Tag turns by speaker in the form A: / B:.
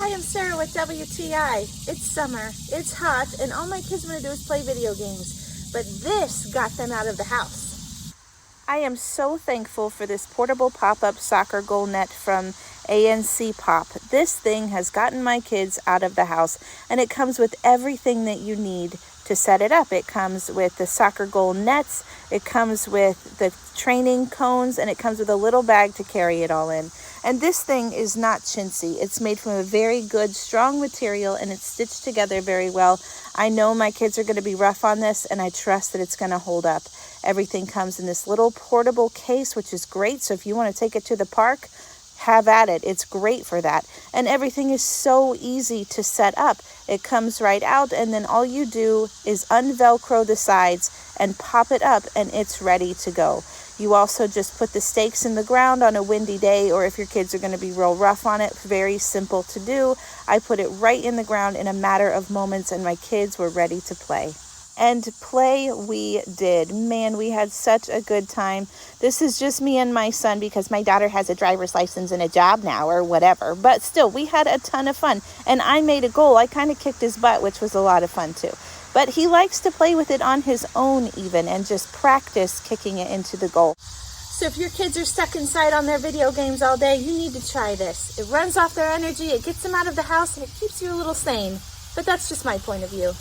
A: Hi, I'm Sarah with WTI. It's summer, it's hot, and all my kids want to do is play video games. But this got them out of the house. I am so thankful for this portable pop-up soccer goal net from ANC Pop. This thing has gotten my kids out of the house, and it comes with everything that you need to set it up. It comes with the soccer goal nets, it comes with the training cones, and it comes with a little bag to carry it all in. And this thing is not chintzy. It's made from a very good, strong material, and it's stitched together very well. I know my kids are going to be rough on this, and I trust that it's going to hold up. Everything comes in this little portable case, which is great. So if you want to take it to the park, have at it. It's great for that. And everything is so easy to set up. It comes right out, and then all you do is unvelcro the sides and pop it up, and it's ready to go. You also just put the stakes in the ground on a windy day, or if your kids are going to be real rough on it, very simple to do. I put it right in the ground in a matter of moments, and my kids were ready to play. And play we did. Man, we had such a good time. This is just me and my son because my daughter has a driver's license and a job now or whatever. But still, we had a ton of fun. And I made a goal. I kind of kicked his butt, which was a lot of fun too. But he likes to play with it on his own even and just practice kicking it into the goal. So if your kids are stuck inside on their video games all day, you need to try this. It runs off their energy, it gets them out of the house, and it keeps you a little sane. But that's just my point of view.